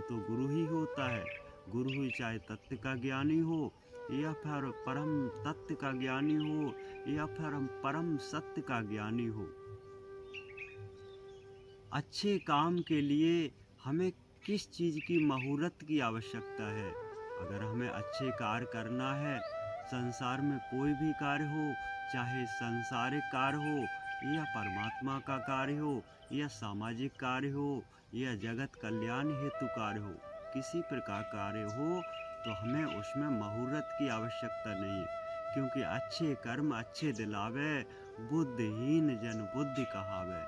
वो तो गुरु ही होता है। गुरु ही चाहे तत्व का ज्ञानी हो या फिर परम तत्व का ज्ञानी हो या फिर परम सत्य का ज्ञानी हो। अच्छे काम के लिए हमें किस चीज़ की मुहूर्त की आवश्यकता है। अगर हमें अच्छे कार्य करना है, संसार में कोई भी कार्य हो, चाहे सांसारिक कार्य हो या परमात्मा का कार्य हो या सामाजिक कार्य हो या जगत कल्याण हेतु कार्य हो, किसी प्रकार कार्य हो तो हमें उसमें मुहूर्त की आवश्यकता नहीं है। क्योंकि अच्छे कर्म अच्छे दिलावे, बुद्धिहीन जन बुद्धि कहावे।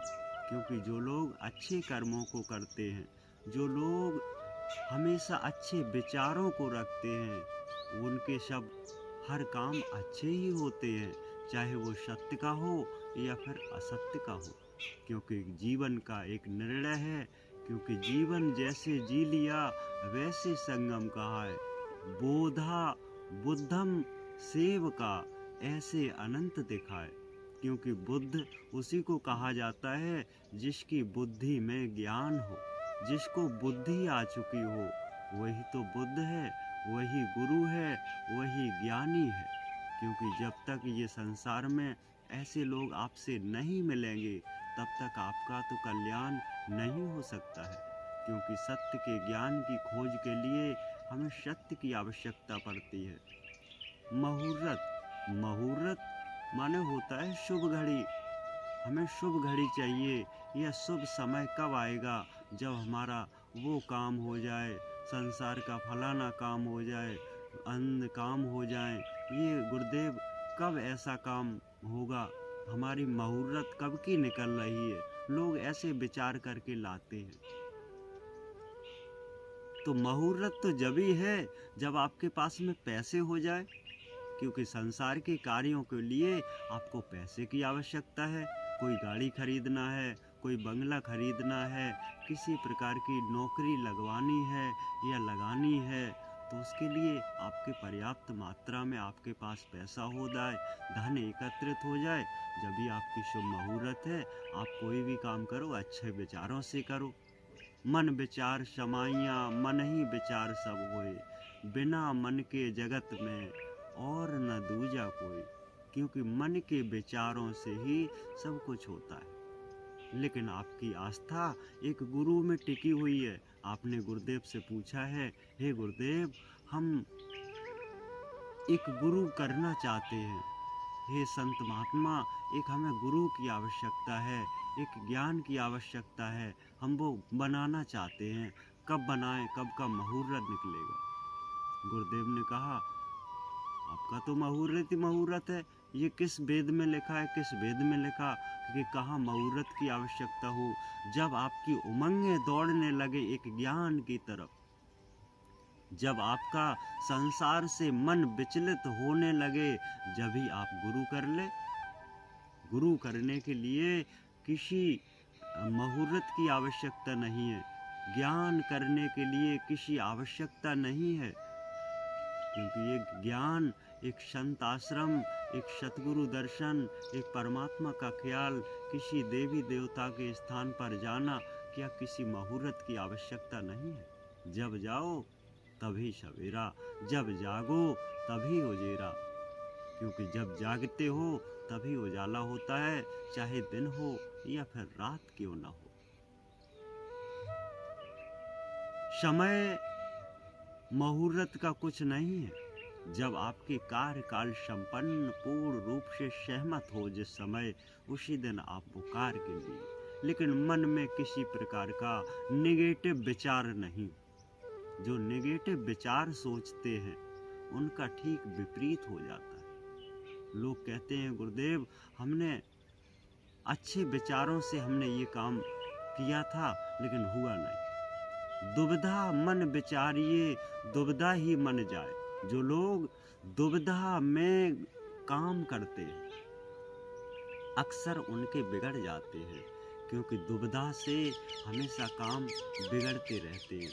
क्योंकि जो लोग अच्छे कर्मों को करते हैं, जो लोग हमेशा अच्छे विचारों को रखते हैं, उनके सब हर काम अच्छे ही होते हैं, चाहे वो सत्य का हो या फिर असत्य का हो। क्योंकि जीवन का एक निर्णय है, क्योंकि जीवन जैसे जी लिया वैसे संगम कहा है। बोधा बुद्धम सेव का ऐसे अनंत दिखाए। क्योंकि बुद्ध उसी को कहा जाता है जिसकी बुद्धि में ज्ञान हो, जिसको बुद्धि आ चुकी हो, वही तो बुद्ध है, वही गुरु है, वही ज्ञानी है। क्योंकि जब तक ये संसार में ऐसे लोग आपसे नहीं मिलेंगे, तब तक आपका तो कल्याण नहीं हो सकता है। क्योंकि सत्य के ज्ञान की खोज के लिए हमें सत्य की आवश्यकता पड़ती है। मुहूर्त मुहूर्त माने होता है शुभ घड़ी। हमें शुभ घड़ी चाहिए। यह शुभ समय कब आएगा, जब हमारा वो काम हो जाए, संसार का फलाना काम हो जाए, अन्य काम हो जाए। ये गुरुदेव कब ऐसा काम होगा, हमारी मुहूर्त कब की निकल रही है, लोग ऐसे विचार करके लाते हैं। तो मुहूर्त तो जब ही है जब आपके पास में पैसे हो जाए। क्योंकि संसार के कार्यों के लिए आपको पैसे की आवश्यकता है। कोई गाड़ी खरीदना है, कोई बंगला खरीदना है, किसी प्रकार की नौकरी लगवानी है या लगानी है, तो उसके लिए आपके पर्याप्त मात्रा में आपके पास पैसा हो जाए, धन एकत्रित हो जाए, जब भी आपकी शुभ मुहूर्त है। आप कोई भी काम करो अच्छे विचारों से करो। मन विचार समाइया मन ही विचार सब होए, बिना मन के जगत में और न दूजा कोई। क्योंकि मन के विचारों से ही सब कुछ होता है। लेकिन आपकी आस्था एक गुरु में टिकी हुई है। आपने गुरुदेव से पूछा है, हे गुरुदेव, हम एक गुरु करना चाहते हैं। हे संत महात्मा, एक हमें गुरु की आवश्यकता है, एक ज्ञान की आवश्यकता है, हम वो बनाना चाहते हैं। कब बनाएं, कब का मुहूर्त निकलेगा। गुरुदेव ने कहा, आपका तो मुहूर्त ही मुहूर्त है। ये किस वेद में लिखा है, किस वेद में लिखा कि कहाँ मुहूर्त की आवश्यकता हो। जब आपकी उमंगें दौड़ने लगे एक ज्ञान की तरफ, जब आपका संसार से मन विचलित होने लगे, जब ही आप गुरु कर ले। गुरु करने के लिए किसी मुहूर्त की आवश्यकता नहीं है। ज्ञान करने के लिए किसी आवश्यकता नहीं है। क्योंकि ये ज्ञान एक संत आश्रम, एक सतगुरु दर्शन, एक परमात्मा का ख्याल, किसी देवी देवता के स्थान पर जाना, क्या किसी मुहूर्त की आवश्यकता नहीं है। जब जाओ तभी सवेरा, जब जागो तभी उजेरा। क्योंकि जब जागते हो तभी उजाला होता है, चाहे दिन हो या फिर रात क्यों ना हो। समय मुहूर्त का कुछ नहीं है। जब आपके कार्यकाल संपन्न पूर्ण रूप से सहमत हो जिस समय, उसी दिन आप वो कार्य के लिए। लेकिन मन में किसी प्रकार का नेगेटिव विचार नहीं। जो नेगेटिव विचार सोचते हैं उनका ठीक विपरीत हो जाता है। लोग कहते हैं, गुरुदेव, हमने अच्छे विचारों से हमने ये काम किया था लेकिन हुआ नहीं। दुविधा मन विचारिए, दुविधा ही मन जाए। जो लोग दुविधा में काम करते हैं अक्सर उनके बिगड़ जाते हैं। क्योंकि दुविधा से हमेशा काम बिगड़ते रहते हैं।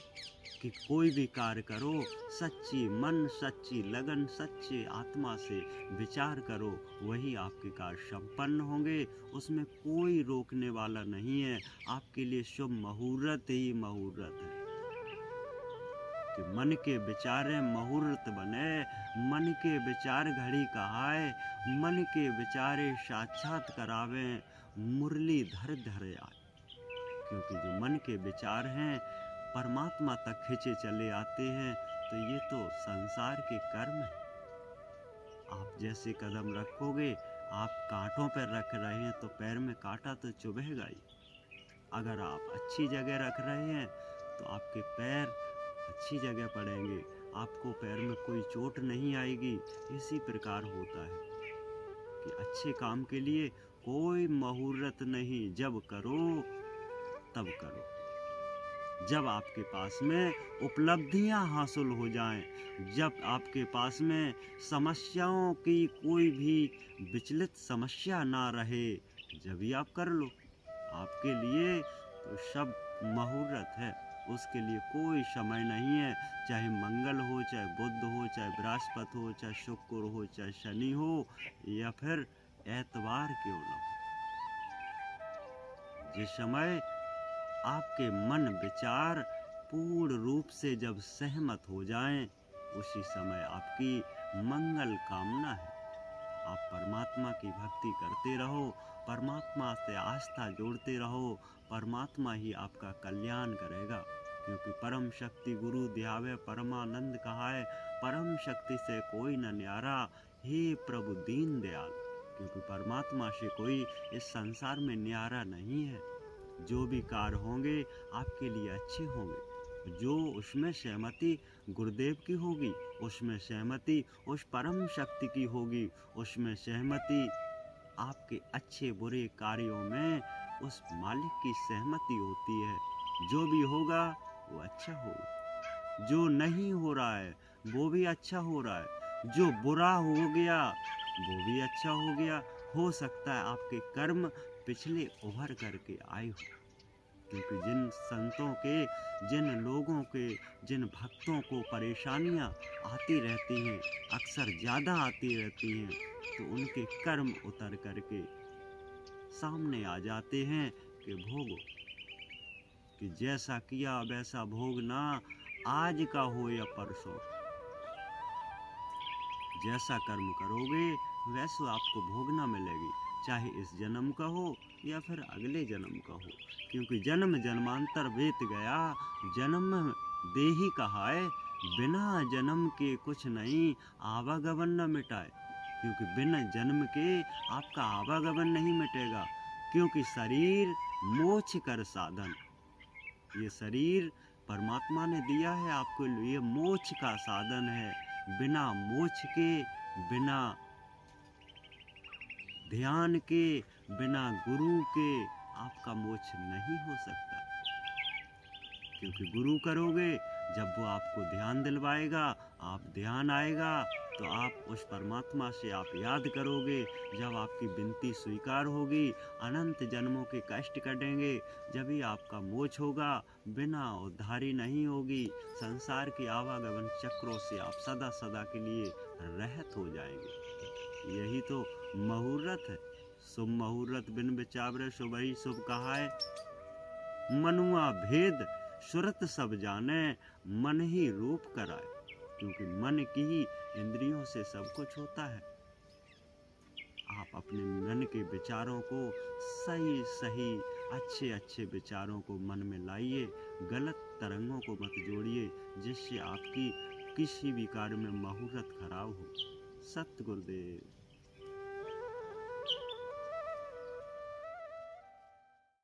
कि कोई भी कार्य करो, सच्ची मन, सच्ची लगन, सच्चे आत्मा से विचार करो, वही आपके कार्य संपन्न होंगे। उसमें कोई रोकने वाला नहीं है। आपके लिए शुभ मुहूर्त ही मुहूर्त है। क्योंकि मन के विचारे मुहूर्त बने, मन के विचार घड़ी कहाए, मन के विचारे साक्षात करावे, मुरलीधर धरे आए। क्योंकि जो मन के विचार हैं परमात्मा तक खींचे चले आते हैं, तो ये तो संसार के कर्म है। आप जैसे कदम रखोगे, आप कांटों पर रख रहे हैं तो पैर में कांटा तो चुभेगा ही। अगर आप अच्छी जगह रख रहे हैं तो आपके पैर अच्छी जगह पड़ेंगे, आपको पैर में कोई चोट नहीं आएगी। इसी प्रकार होता है कि अच्छे काम के लिए कोई मुहूर्त नहीं, जब करो तब करो। जब आपके पास में उपलब्धियां हासिल हो जाएं, जब आपके पास में समस्याओं की कोई भी विचलित समस्या ना रहे, जब ही आप कर लो। आपके लिए तो सब मुहूर्त है, उसके लिए कोई समय नहीं है। चाहे मंगल हो, चाहे बुध हो, चाहे बृहस्पति हो, चाहे शुक्र हो, चाहे शनि हो, या फिर एतवार क्यों न हो। जिस समय आपके मन विचार पूर्ण रूप से जब सहमत हो जाएं, उसी समय आपकी मंगल कामना है। आप परमात्मा की भक्ति करते रहो, परमात्मा से आस्था जोड़ते रहो, परमात्मा ही आपका कल्याण करेगा। क्योंकि परम शक्ति गुरु ध्यावे परमानंद कहा है, परम शक्ति से कोई न न्यारा, हे प्रभु दीन दयाल। क्योंकि परमात्मा से कोई इस संसार में न्यारा नहीं है। जो भी कार्य होंगे आपके लिए अच्छे होंगे। जो उसमें सहमति गुरुदेव की होगी, उसमें सहमति उस परम शक्ति की होगी, उसमें सहमति आपके अच्छे बुरे कार्यों में उस मालिक की सहमति होती है। जो भी होगा वो अच्छा होगा, जो नहीं हो रहा है वो भी अच्छा हो रहा है, जो बुरा हो गया वो भी अच्छा हो गया। हो सकता है आपके कर्म पिछले उभर करके आए हो। क्योंकि जिन संतों के, जिन लोगों के, जिन भक्तों को परेशानियां आती रहती हैं, अक्सर ज़्यादा आती रहती हैं, तो उनके कर्म उतर करके सामने आ जाते हैं कि भोगो, कि जैसा किया वैसा भोगना, आज का हो या परसों। जैसा कर्म करोगे वैसा आपको भोगना मिलेगी, चाहे इस जन्म का हो या फिर अगले जन्म का हो। क्योंकि जन्म जन्मांतर बीत गया, जन्म देही कहाए, बिना जन्म के कुछ नहीं, आवागमन न मिटाए। क्योंकि बिना जन्म के आपका आवागमन नहीं मिटेगा। क्योंकि शरीर मोक्ष कर साधन, ये शरीर परमात्मा ने दिया है आपके लिए, मोक्ष का साधन है। बिना मोक्ष के, बिना ध्यान के, बिना गुरु के आपका मोक्ष नहीं हो सकता। क्योंकि गुरु करोगे, जब वो आपको ध्यान दिलवाएगा, आप ध्यान आएगा तो आप उस परमात्मा से आप याद करोगे। जब आपकी विनती स्वीकार होगी, अनंत जन्मों के कष्ट कटेंगे, जब ही आपका मोक्ष होगा। बिना उद्धारी नहीं होगी, संसार के आवागमन चक्रों से आप सदा सदा के लिए रहित हो जाएंगे। यही तो मुहूर्त है। शुभ मुहूर्त बिन विचारे शुभ ही शुभ कहा है। मनुआ भेद सुरत सब जाने, मन ही रूप कराए। क्योंकि मन की ही इंद्रियों से सब कुछ होता है। आप अपने मन के विचारों को सही सही, अच्छे अच्छे विचारों को मन में लाइए, गलत तरंगों को मत जोड़िए, जिससे आपकी किसी भी कार्य में मुहूर्त खराब हो। सत गुरुदेव।